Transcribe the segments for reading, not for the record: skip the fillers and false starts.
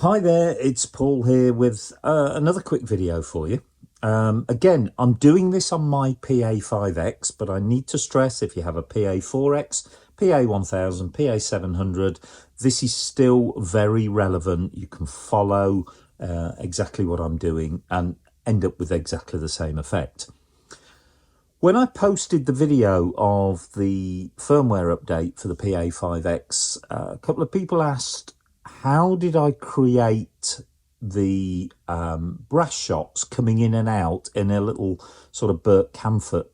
Hi there, it's Paul here with another quick video for you. Again, I'm doing this on my PA5X, but I need to stress if you have a PA4X, PA1000, PA700, this is still very relevant. You can follow exactly what I'm doing and end up with exactly the same effect. When I posted the video of the firmware update for the PA5X, a couple of people asked, how did I create the brass shots coming in and out in a little sort of Burt Camford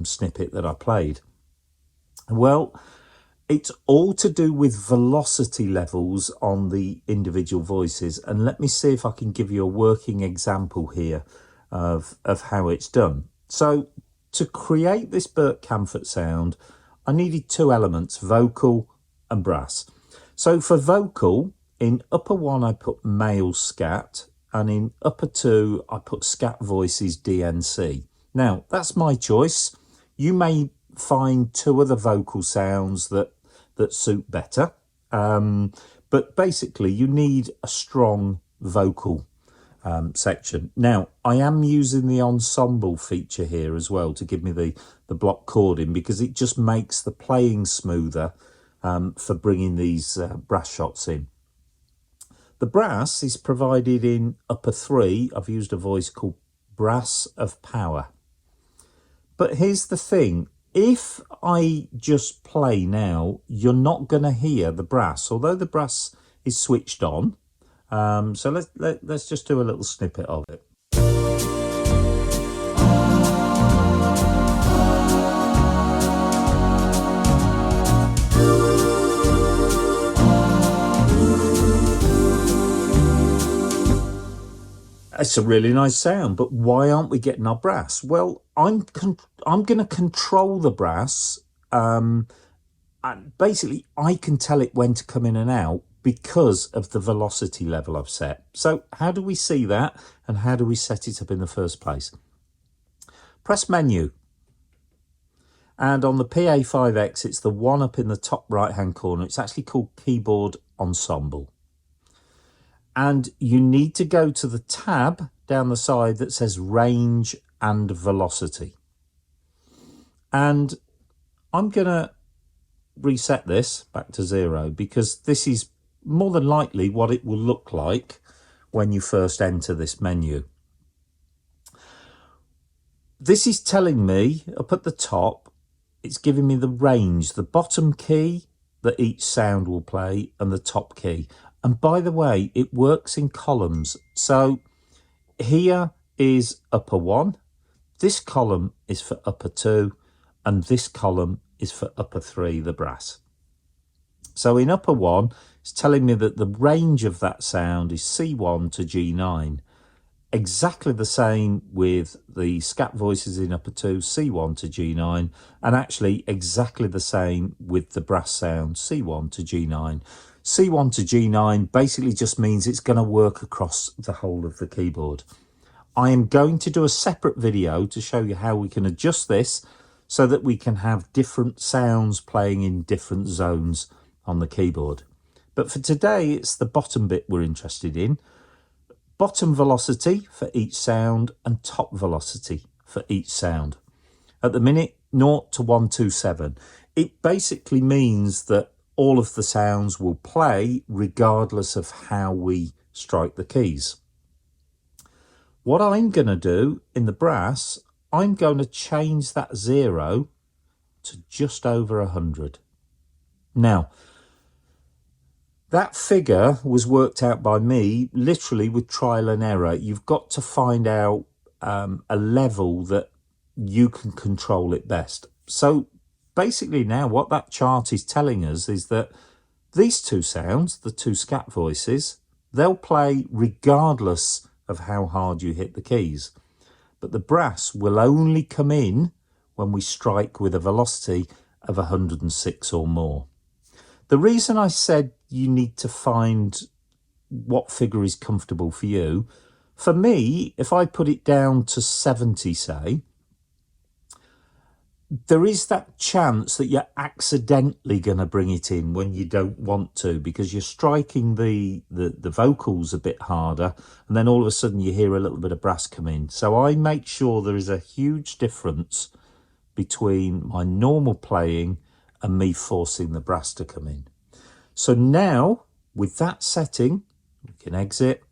snippet that I played? Well, it's all to do with velocity levels on the individual voices. And let me see if I can give you a working example here of how it's done. So to create this Burt Camford sound, I needed two elements, vocal and brass. So for vocal, in upper one, I put male scat, and in upper two, I put scat voices DNC. Now, that's my choice. You may find two other vocal sounds that suit better. But basically, you need a strong vocal section. Now, I am using the ensemble feature here as well to give me the block chording, because it just makes the playing smoother for bringing these brass shots in. The brass is provided in upper three. I've used a voice called Brass of Power. But here's the thing. If I just play now, you're not going to hear the brass, although the brass is switched on. So let's just do a little snippet of it. It's a really nice sound, but why aren't we getting our brass? Well, I'm going to control the brass. And basically, I can tell it when to come in and out because of the velocity level I've set. So how do we see that, and how do we set it up in the first place? Press Menu. And on the PA5X, it's the one up in the top right-hand corner. It's actually called Keyboard Ensemble. And you need to go to the tab down the side that says Range and Velocity. And I'm going to reset this back to 0, because this is more than likely what it will look like when you first enter this menu. This is telling me up at the top, it's giving me the range, the bottom key that each sound will play and the top key. And by the way, it works in columns. So here is upper one, this column is for upper two, and this column is for upper three, the brass. So in upper one, it's telling me that the range of that sound is C1 to G9. Exactly the same with the scat voices in upper two, C1 to G9, and actually exactly the same with the brass sound, C1 to G9. C1 to G9 basically just means it's going to work across the whole of the keyboard. I am going to do a separate video to show you how we can adjust this so that we can have different sounds playing in different zones on the keyboard. But for today, it's the bottom bit we're interested in. Bottom velocity for each sound and top velocity for each sound. At the minute, 0 to 127. It basically means that all of the sounds will play regardless of how we strike the keys. What I'm going to do in the brass, I'm going to change that 0 to just over 100. Now, that figure was worked out by me literally with trial and error. You've got to find out a level that you can control it best. So basically now what that chart is telling us is that these two sounds, the two scat voices, they'll play regardless of how hard you hit the keys. But the brass will only come in when we strike with a velocity of 106 or more. The reason I said you need to find what figure is comfortable for you, for me, if I put it down to 70, say, there is that chance that you're accidentally going to bring it in when you don't want to, because you're striking the vocals a bit harder, and then all of a sudden you hear a little bit of brass come in. So I make sure there is a huge difference between my normal playing and me forcing the brass to come in. So now, with that setting, we can exit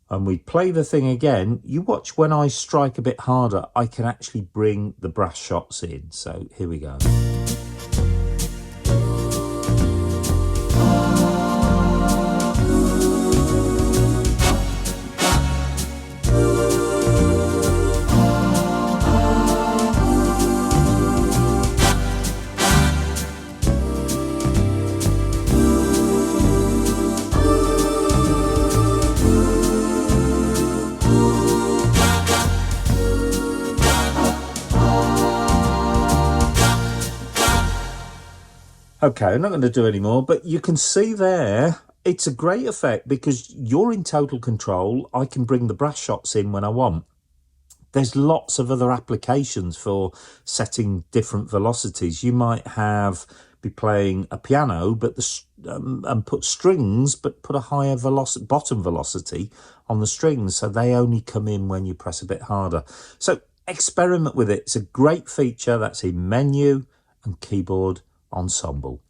and we play the thing again. You watch when I strike a bit harder, I can actually bring the brass shots in. So here we go. Okay, I'm not going to do any more, but you can see there, it's a great effect because you're in total control. I can bring the brass shots in when I want. There's lots of other applications for setting different velocities. You might be playing a piano, but and put strings, but put a higher bottom velocity on the strings, so they only come in when you press a bit harder. So experiment with it. It's a great feature. That's in Menu and Keyboard Ensemble.